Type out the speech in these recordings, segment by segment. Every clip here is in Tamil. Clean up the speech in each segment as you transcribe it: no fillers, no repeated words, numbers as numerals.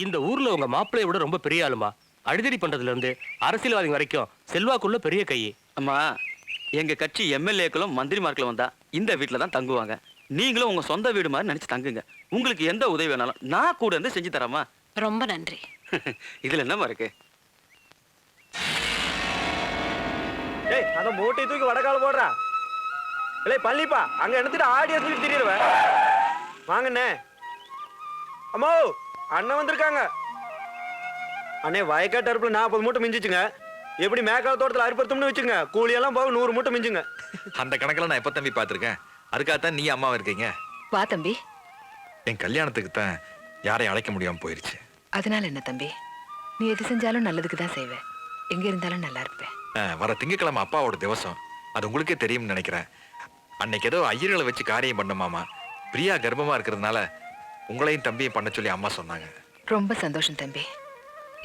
இந்த ஊர்ல உங்க மாப்பிள்ளைய விட ரொம்ப பெரிய ஆளுமா. அடிதடி பண்றதுல இருந்து அரசியல்வாதி வரைக்கும் செல்வாக்குள்ள பெரிய கை. அம்மா, எங்க கட்சி எம்எல்ஏக்களும் மந்திரிமார்களும் வந்தா இந்த வீட்டுல தான் தங்குவாங்க. நீங்களும் உங்க சொந்த வீடு மாதிரி நினைச்சு தங்குங்க. உங்களுக்கு எந்த உதவி வேணாலும் நான் கூட இருந்து செஞ்சு தரமா. ரொம்ப நன்றி. இதுல என்னமா இருக்கு? ஏய், அந்த மூட்டை தூக்கி வடக்கால போடுறா. இல்லை பள்ளிப்பா, அங்க எடுத்துட்டு ஆடியோ தூக்கி திரிடுவேன். வாங்கண்ணே. அம்மா, அண்ணன் வந்திருக்காங்க. அண்ணே, வயக்காட்டு அறுப்புல 40 மூட்டை மிஞ்சிச்சுங்க. எப்படி மேக்கால தோட்டத்தில் அறுப்பறுத்தோம்னு வச்சுங்க, கூலியெல்லாம் போக 100 மூட்டை மிஞ்சுங்க. அந்த கணக்கில் நான் எப்ப தம்பி பார்த்துருக்கேன். அதுக்காகத்தான் நீ அம்மாவை இருக்கீங்க. வா தம்பி. என் கல்யாணத்துக்கு தான் யாரையும் அழைக்க முடியாம போயிருச்சு. அதனால என்ன தம்பி, நீ எது செஞ்சாலும் நல்லதுக்கு தான் செய்வேன். எங்க இருந்தாலும் நல்லா இருப்பேன். வர திங்கக்கிழமை அப்பாவோட திவசம். அது உங்களுக்கே தெரியும்னு நினைக்கிறேன். அன்னைக்கு ஏதோ ஐயர்களை வச்சு காரியம் பண்ணமாமா. பிரியா கர்ப்பமா இருக்கிறதுனால உங்களையும் தம்பியும் பண்ண சொல்லி அம்மா சொன்னாங்க. ரொம்ப சந்தோஷம் தம்பி.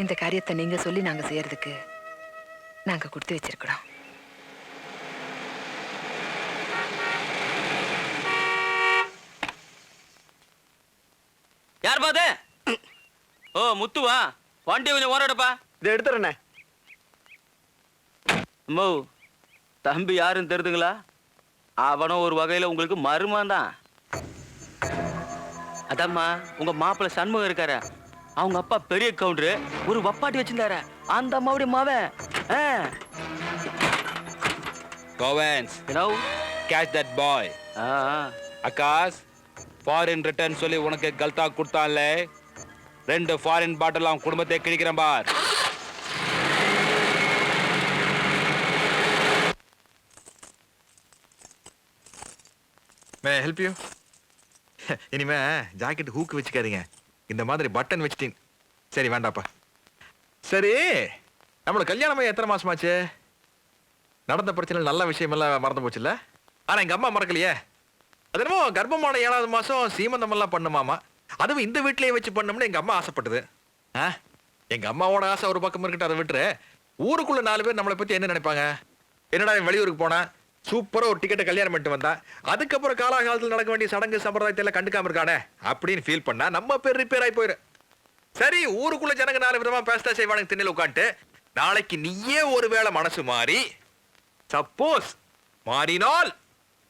இந்த காரியத்தை நீங்க சொல்லி நாங்க செய்யறதுக்கு நாங்க கொடுத்து வச்சிருக்கிறோம். யார் பாது? ஓ முத்துவா, வண்டி கொஞ்சம் ஓரடப்பா. இதை எடுத்துறண்ணே. அம்மோ, தம்பி யாருன்னு தெரியுதுங்களா? அவனும் ஒரு வகையில உங்களுக்கு மருமான் தான். அதம்மா, உங்க மாப்பிள்ள சண்முகம் இருக்காரு, அவங்க அப்பா பெரிய கவுண்டரு, ஒரு வப்பாட்டி வச்சிருந்தாரு. அந்த அம்மாவுடைய மாவன். கோவன்ஸ், you know, catch that boy. Akash, foreign return சொல்லி உனக்கு கல்தா கொடுத்தான்ல, 2 ஃபாரின் பாட்டில் அவன் குடும்பத்தை கிழிக்கிறேன் பார். May help you? இனிமே ஜாக்கெட் ஹூக்கு வச்சுக்காதீங்க, இந்த மாதிரி பட்டன் வச்சுட்டீங்க. சரி வேண்டாப்பா. சரி, நம்மளோட கல்யாணமே எத்தனை மாசமாச்சு? நடந்த பிரச்சனை நல்ல விஷயமெல்லாம் மறந்து போச்சுல்ல? ஆனா எங்க அம்மா மறக்கலையே. அது என்னமோ கர்ப்பமான 7வது மாசம் சீமந்தம் எல்லாம் பண்ணுமாமா. அதுவும் இந்த வீட்லயே வச்சு பண்ணோம்னு எங்க அம்மா ஆசைப்பட்டது. எங்க அம்மாவோட ஆசை ஒரு பக்கம் இருக்கட்டும், அதை விட்டுரு. ஊருக்குள்ள 4 பேர் நம்மளை பத்தி என்ன நினைப்பாங்க? என்னடா வெளியூருக்கு போனா சூப்பரா ஒரு டிக்கெட்டை கல்யாணம் பண்ணிட்டு வந்தா, அதுக்கப்புறம் காலாகாலத்தில் நடக்க வேண்டிய சடங்கு சம்பிரதாயத்தை எல்லாம் கண்டுக்காம இருக்கானே அப்படின்னு ஃபீல் பண்ணா நம்ம பேர் ரிப்பேர் ஆகி போயிரு. சரி, ஊருக்குள்ள ஜனங்க 4 விதமா பேச செய்வானுங்க திண்ணில உட்காந்துட்டு. நாளைக்கு நீயே ஒருவேளை மனசு மாறி, சப்போஸ் மாறினால்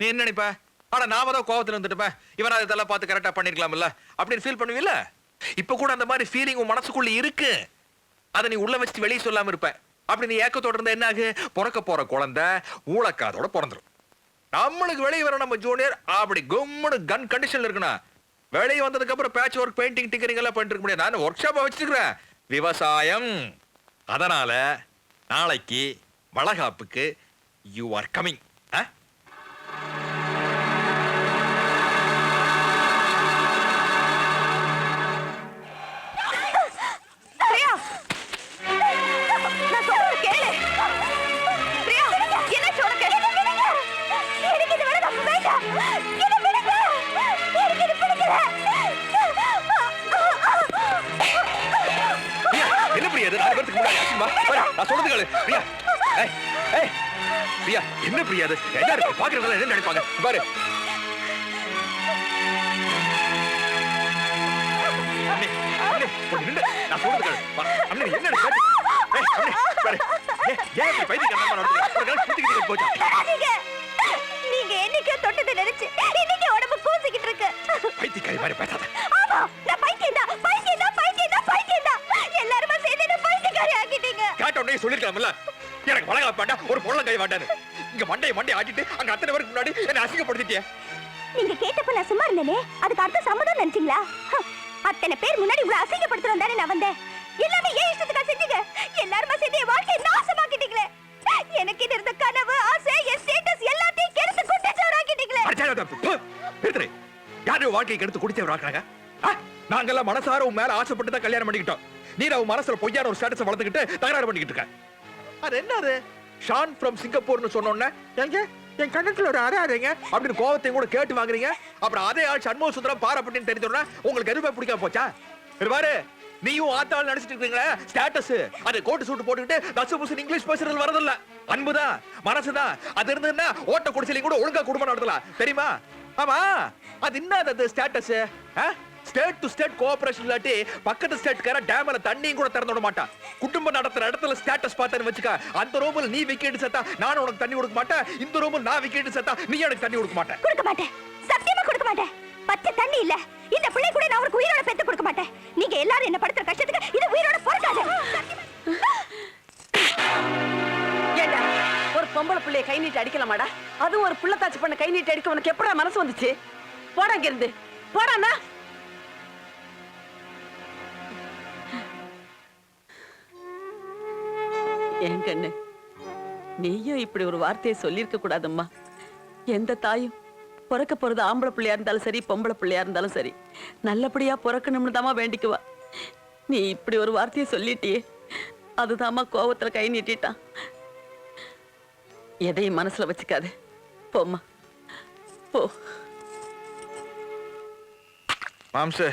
நீ என்ன நினைப்ப? ஆனா நாம தான் கோவத்துல வந்துட்டுப்பேன், இவன் அதெல்லாம் பார்த்து கரெக்டா பண்ணிருக்கலாம்ல அப்படின்னு ஃபீல் பண்ணுவீல்ல? இப்ப கூட அந்த மாதிரி ஃபீலிங் உன் மனசுக்குள்ள இருக்கு. அதை நீ உள்ள வச்சுட்டு வெளியே சொல்லாம இருப்ப. அப்படி நீ ஏக்கத்தோட இருந்தா என்ன ஆகு? பிறக்க போற குழந்தை ஊழக்காதோட பிறந்துரும். நம்மளுக்கு வெளியே வர நம்ம ஜூனியர் அப்படி கும்முன்னு கன் கண்டிஷன்ல இருக்கணும். வெளியே வந்ததுக்கு அப்புறம் பேட்ச் ஒர்க், பெயிண்டிங், டிங்கரிங் எல்லாம் பண்ணிட்டு இருக்க முடியாது. நான் ஒர்க் ஷாப்பா வச்சிருக்கிறேன், விவசாயம். அதனால நாளைக்கு வளகாப்புக்கு யூ ஆர் கமிங். என்ன பிரியா, 4 பேருக்கு முன்னாடி நான் சொல்றது கேளு பிரியா. பிரியா, என்ன பிரியா, எல்லாரும் பாக்குறவங்க என்ன நினைப்பாங்க பாரு. நான் சொல்றது கேளு. என்ன நீங்க என்னைக்கோ தொட்டது நினைச்சு இன்னைக்கு உடம்பு கூசிக்கிட்டு இருக்கு. பைத்தியக்காரி மாதிரி பேசாத. ஆமா, நான் பைத்தியம் தான். எல்லாரும் சேர்ந்து என்ன பைத்தியக்காரி ஆக்கிட்டீங்க. கேட்ட உடனே சொல்லிருக்கலாம்ல, எனக்கு வளகாப்பு வேண்டாம், ஒரு பொருளை கை வேண்டான்னு. இங்க மண்டையை ஆட்டிட்டு அங்க அத்தனை பேருக்கு முன்னாடி என்ன அசிங்கப்படுத்திட்டியே. நீங்க கேட்டப்ப நான் சும்மா இருந்தேனே, அதுக்கு அர்த்தம் சம்மதம் நினைச்சீங்களா? அத்தனை பேர் முன்னாடி உங்களை அசிங்கப்படுத்துறோம் தானே நான் வந்தேன். எல்லாமே ஏன் இஷ்டத்துக்கா செஞ்சீங்க? எல்லாரும் சேர்ந்து என் வாழ்க்கையை நாசமாக்கிட்டீங்களே. எனக்கு இருந்த கனவு, ஆசை, என் ஸ்டேட்டஸ் எல்லாத்தையும் கெடுத்து குட்டிச்சவராக்கிட்டீங்களே. யாரு வாழ்க்கையை கெடுத்து குடிச்சவராக்குறாங்க? நாங்கெல்லாம் மனசார உன் மேல ஆசைப்பட்டு தான் கல்யாணம் பண்ணிக்கிட்டோம். நீ உன் மனசுல பொய்யான ஒரு ஸ்டேட்டஸ் வளர்த்துக்கிட்டு தகராறு பண்ணிக்கிட்டு இருக்க. அது என்னது? ஷான் ஃப்ரம் சிங்கப்பூர்னு சொன்னோன்னே எங்க என் கண்ணத்துல ஒரு அரைங்க அப்படின்னு கோவத்தையும் கூட கேட்டு வாங்குறீங்க. அப்புறம் அதே ஆள் சண்முக சுந்தரம் பாராப்பட்டின்னு தெரிஞ்சோன்னா உங்களுக்கு எதுவுமே பிடிக்காம போச்சா? பாரு, நீயும் ஆத்தாள் நடிச்சிட்டு இருக்கீங்களே ஸ்டேட்டஸ், அது கோட்டு சூட்டு போட்டுக்கிட்டு தசு புசு இங்கிலீஷ் பேசுறது வரதில்ல. அன்புதான், மனசுதான். அது இருந்ததுன்னா ஓட்ட குடிசையும் கூட ஒழுங்கா குடும்பம் நடத்தலாம், தெரியுமா? ஆமா, அது என்ன status? State to state cooperation இல்லாட்டி பக்கத்து ஸ்டேட்கார டேம்ல தண்ணியும் கூட திறந்து விட மாட்டான். குடும்பம் நடத்துற இடத்துல ஸ்டேட்டஸ் பார்த்தேன்னு வச்சுக்க, அந்த ரூம்ல நீ விக்கெட் செத்தா நானும் உனக்கு தண்ணி கொடுக்க மாட்டேன், இந்த ரூம்ல நான் விக்கெட் செத்தா நீ எனக்கு தண்ணி கொடுக்க மாட்டேன். கொடுக்க மாட்டேன், சத்தியமா கொடுக்க மாட்டேன். பச்சை தண்ணி இல்ல, இந்த பிள்ளை கூட நான் ஒரு உயிரோட பெத்து கொடுக்க மாட்டேன். நீங்க எல்லாரும் என்ன படுத்துற கஷ்டத்துக்கு இது உயிரோட பொறுக்காது. ஏண்டா ஒரு பொம்பளை பிள்ளைய கை நீட்டி அடிக்கலாமாடா? அதுவும் ஒரு புள்ளத்தாச்சி பண்ண கை நீட்டி அடிக்க உனக்கு எப்படா மனசு வந்துச்சு? போடா இங்க இருந்து, போடாண்ணா. என் கண்ணு, நீயும் இப்படி ஒரு வார்த்தையை சொல்லியிருக்க கூடாதம்மா. எந்த தாயும் பிறக்க போறது ஆம்பளை பிள்ளையா இருந்தாலும் சரி, பொம்பளை பிள்ளையா இருந்தாலும் சரி, நல்லபடியா பிறக்கணும்னு தாமா வேண்டிக்குவா. நீ இப்படி ஒரு வார்த்தையை சொல்லிட்டியே, அதுதாம்மா கோவத்துல கை நீட்டிட்டான். எதையும் மனசுல வச்சுக்காது, போம்மா போ. மாம்சே,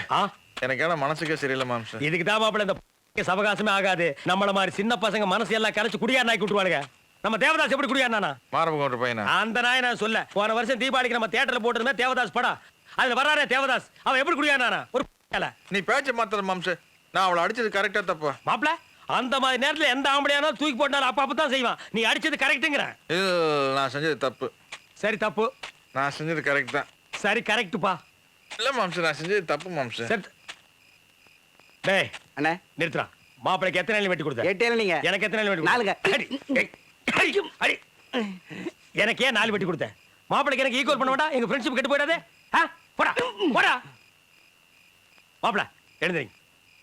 எனக்கு ஏன்னா மனசுக்கே சரியில்லை மாம்சே. இதுக்கு தான் மாப்பிள்ள இந்த சவகாசமே ஆகாது. நம்மள மாதிரி சின்ன பசங்க மனசு எல்லாம் கரைச்சு குடியார் நாய்க்கு விட்டுருவானுங்க. நம்ம தேவதாஸ் எப்படி குடியாருனா? மாரப பையனா அந்த நாய் நான் சொல்ல, போன வருஷம் தீபாவளிக்கு நம்ம தியேட்டர்ல போட்டுருந்தா தேவதாஸ் படம், அதுல வர்றாரே தேவதாஸ், அவன் எப்படி குடியாருனா? ஒரு நீ பேச்ச மாத்திர மாம்சே. நான் அவளை அடிச்சது கரெக்டா தப்பா? மாப்பிள்ள அந்த மாதிரி நேரத்துல எந்த ஆம்பளையானாலும் தூக்கி போட்டாலும் அப்ப தான் செய்வான். நீ அடிச்சது கரெக்ட்டுங்கிற. நான் செஞ்சது தப்பு. சரி தப்பு. நான் செஞ்சது கரெக்ட் தான். சரி கரெக்ட்டுப்பா. இல்ல மாம்சே, நான் செஞ்சது தப்பு மாம்சே. சரி டேய் அண்ணே நிறுத்துறா. மாப்பிளைக்கு எத்தனை நாள் வெட்டி கொடுத்த? 8 நீங்க. எனக்கு எத்தனை நாள் வெட்டி நாலுங்க. அடி, ஏய், அடி, அடி. எனக்கு ஏன் 4 வெட்டி கொடுத்த? மாப்பிளைக்கு எனக்கு ஈக்குவல் பண்ண வேண்டாம்? எங்க ஃப்ரெண்ட்ஷிப் கெட்டு போயிடாதே. போடா போடா. மாப்பிள எழுந்திரிங்க,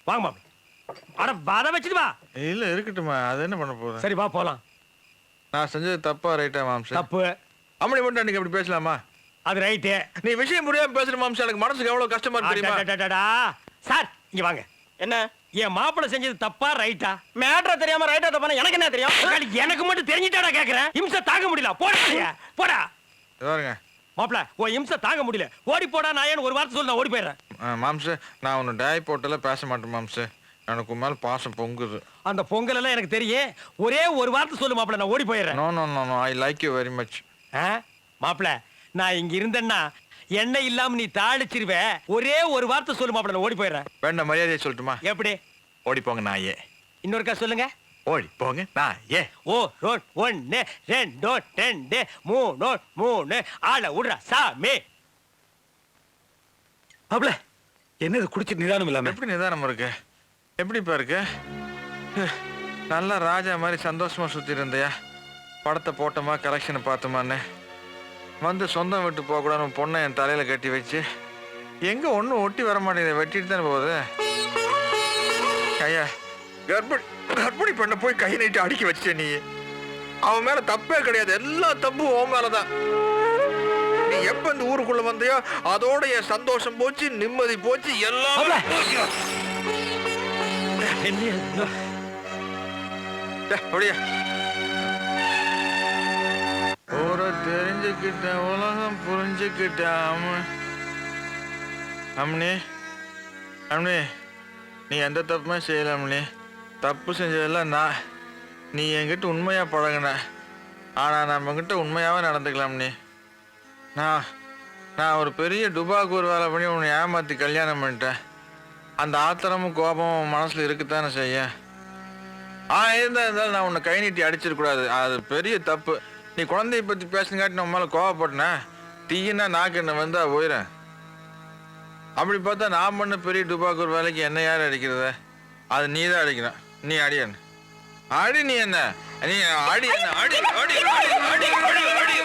வாங்க மாப்பிள. அட வர வச்சுட்டு வா. இல்ல இருக்கட்டுமா, அது என்ன பண்ண போறேன்? சரி வா போலாம். நான் செஞ்சது தப்பா ரைட்டா மாம்சே? தப்பு. அப்படி மட்டும் நீங்க அப்படி பேசலாமா? அது ரைட்டு. நீ விஷயம் புரியாம பேசுற மாம்சே, எனக்கு மனசுக்கு எவ்வளவு கஷ்டமா இருக்கு தெரியுமா? சார் இங்க வாங்க. என்ன என் மாப்பிள செஞ்சது தப்பா ரைட்டா? மேட்ரா தெரியாம ரைட்டா தப்பான எனக்கு என்ன தெரியும்? எனக்கு மட்டும் தெரிஞ்சிட்டாடா கேக்குறேன். இம்சை தாங்க முடியல. போடா போடா. பாருங்க மாப்பிள உன் இம்சை தாங்க முடியல. ஓடி போடா நாயன்னு ஒரு வார்த்தை சொல்லி நான் ஓடி போயிடுறேன். மாம்சே, நான் உன்னை டேய் போட்டல பேச மாட்டேன் மாம்சே. எனக்கு உன் மேல பாசம் பொங்குது. அந்த பொங்கல் எல்லாம் எனக்கு தெரியும். ஒரே ஒரு வார்த்தை சொல்லு மாப்பிள, நான் ஓடி போயிடுறேன். No no no no, I like you very much. மாப்பிள நான் இங்க இருந்தேன்னா எண்ணெய் இல்லாம நீ தாளிச்சிருவ. ஒரே ஒரு வார்த்தை சொல்லு மாப்பிள, நான் ஓடி போயிடுறேன். வேண்டாம், மரியாதையை சொல்லட்டுமா? எப்படி? ஓடி போங்க நாயே. இன்னொருக்கா சொல்லுங்க. ஓடி போங்க நாயே. ஓ ரோட் 1 2 2 3 3 ஆள விடுறா சாமி. மாப்பிள என்னது குடிச்சிட்டு நிதானம் இல்லாம? எப்படி நிதானம் இருக்கு? எப்படிப்பா இருக்கு? நல்லா ராஜா மாதிரி சந்தோஷமா சுத்தி இருந்தியா? படத்தை போட்டோமா, கலெக்ஷனை பார்த்தோமான்னு வந்து சொந்தம் விட்டு போகக்கூடாது பொண்ணை என் தலையில கட்டி வச்சு எங்க ஒன்றும் ஒட்டி வர மாட்டேங்குது, வெட்டிட்டு தானே போகுது. ஐயா, கர்ப்பிணி பண்ண போய் கை நீட்டி அடிக்க வச்ச நீ. அவன் மேல தப்பே கிடையாது, எல்லா தப்பும் உன் மேலதான். நீ எப்ப இந்த ஊருக்குள்ள வந்தியோ அதோட என் சந்தோஷம் போச்சு, நிம்மதி போச்சு, எல்லாம் அப்படியா? ஒரு தெரிஞ்சுக்கிட்ட உலகம் புரிஞ்சுக்கிட்ட அம்னி அம்னி, நீ எந்த தப்புமே செய்யல அம்னி. தப்பு செஞ்சதெல்லாம் நான். நீ என்கிட்ட உண்மையா பழகின, ஆனா நம்மகிட்ட உண்மையாவே நடந்துக்கலாம். நீ நான் ஒரு பெரிய டுபாக்கூர் வேலை பண்ணி உன்னை ஏமாத்தி கல்யாணம் பண்ணிட்டேன். அந்த ஆத்திரமும் கோபமும் மனசுல இருக்குத்தானே செய்ய. இருந்தாலும் நான் உன்னை கை நீட்டி அடிச்சிடக்கூடாது, அது பெரிய தப்பு. நீ குழந்தைய பத்தி பேசுனங்காட்டி நம்ம மேல கோவப்பட்டன, தீயினா நாக்கு என்ன வந்தா போயிடறேன். அப்படி பார்த்தா நான் பண்ண பெரிய டுபாக்கூர் வேலைக்கு என்ன யார் அடிக்கிறது? அது நீ தான் அடிக்கணும். நீ அடியன் அடி. நீ என்ன நீ அடி என்ன அடி அடி அடி அடி அடி அடி.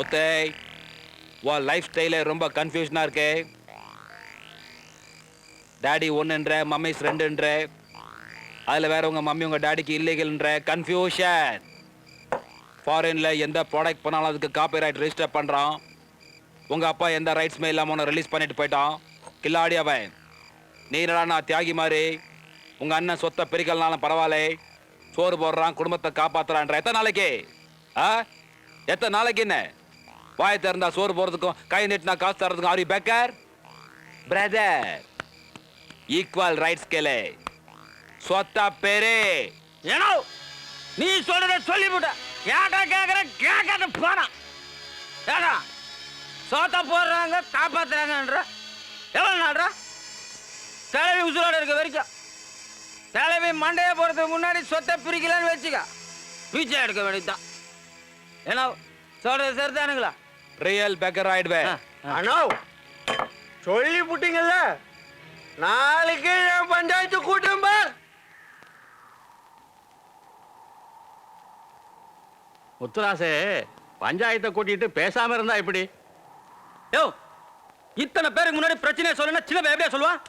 முத்தை, உன் லைஃப் ஸ்டைல ரொம்ப கன்ஃபியூஷனா இருக்கே. டாடி 1ன்ற, மம்மிஸ் 2ன்ற, அதுல வேற உங்க மம்மி உங்க டாடிக்கு இல்லீகல்ன்ற கன்ஃபியூஷன். ஃபாரின்ல எந்த ப்ராடக்ட் பண்ணாலும் அதுக்கு காப்பிரைட் ரெஜிஸ்டர் பண்றான். உங்க அப்பா எந்த ரைட்ஸ்மே இல்லாம உன்னை ரிலீஸ் பண்ணிட்டு போயிட்டான். கில்லாடி அவன். நீ என்னடா தியாகி மாதிரி உங்க அண்ணன் சொத்தை பிரிக்கலனாலும் பரவாயில்ல, சோறு போடுறான், குடும்பத்தை காப்பாத்துறான்ற. எத்தனை நாளைக்கு? எத்தனை நாளைக்கு? என்ன வாய் திறந்தா சோறு போறதுக்கும் கை நீட்டினா காசு தரதுக்கும் are you beggar? Brother, equal rights கேளு. சொத்தா பேரே ஏனோ நீ சொல்றத சொல்லிவிட்ட. ஏன்டா கேக்குற? கேட்காத போனா ஏடா சோத்த போடுறாங்க காப்பாத்துறாங்கன்ற. எவ்வளவு நாள்ரா? கிளவி உசுரோட இருக்க வரைக்கும். கிளவி மண்டைய போறதுக்கு முன்னாடி சொத்தை பிரிக்கலன்னு வச்சுக்க, பீச்சை எடுக்க வேண்டியதுதான். ஏன்னா சொல்றது சரிதானுங்களா? ரியல் பேக்கர் ஆயிடுவேன். அண்ணா சொல்லி புட்டீங்கல்ல, நாளைக்கு என் பஞ்சாயத்து கூட்டம் பார். முத்துராசே, பஞ்சாயத்தை கூட்டிட்டு பேசாம இருந்தா இப்படி? யோ, இத்தனை பேருக்கு முன்னாடி பிரச்சனையை சொல்லணும் சின்ன பையன் எப்படியா சொல்லுவான்?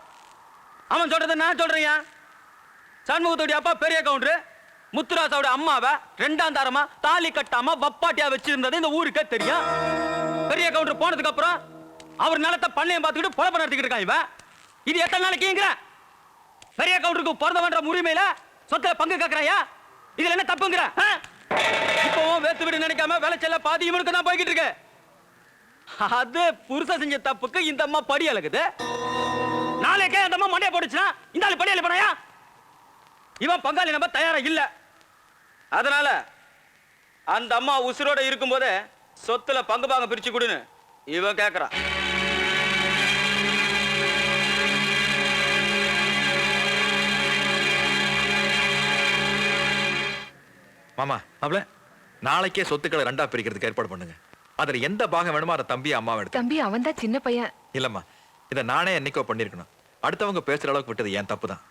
அவன் சொல்றதை நான் சொல்றேன். சண்முகத்தோடைய அப்பா பெரிய கவுண்டரு, முத்துராசாவோட அம்மாவை ரெண்டாம் தாரமா தாலி கட்டாம வப்பாட்டியா வச்சிருந்தது இந்த ஊருக்கே தெரியும். பெரிய கவுண்டர் போனதுக்கு அப்புறம் அவர் நிலத்தை பண்ணையம் பார்த்துக்கிட்டு பொழப்ப நடத்திக்கிட்டு இருக்கான் இவன். இது எத்தனை நாளைக்குங்கிற? பெரிய கவுண்டருக்கு பிறந்தவன்ற உரிமையில சொத்துல பங்கு கேட்கறாயா? இதுல என்ன தப்புங்கிற? இப்பவும் வேத்து விட நினைக்காம விளைச்சல பாதி இவனுக்கு தான் போய்கிட்டு இருக்கு. அது புருஷ செஞ்ச தப்புக்கு இந்த அம்மா படி அழகுது. நாளைக்கே அந்த அம்மா மண்டைய போடுச்சுன்னா இந்த ஆளு படி அழுப்பனாயா? இவன் பங்காளி நம்ம தயாரா இல்ல. அதனால அந்த அம்மா உசுரோட இருக்கும் போதே சொத்துல பங்கு பாங்க பிரிச்சு கொடுன்னு இவன் கேக்குறான். மாமா அவள நாளைக்கே சொத்துக்களை ரெண்டா பிரிக்கிறதுக்கு ஏற்பாடு பண்ணுங்க. அதுல எந்த பாகம் வேணுமோ அதை தம்பி அம்மாவை எடுத்து. தம்பி அவன் தான் சின்ன பையன். இல்லம்மா, இதை நானே என்னைக்கோ பண்ணிருக்கணும். அடுத்தவங்க பேசுற அளவுக்கு விட்டது என் தப்பு தான்.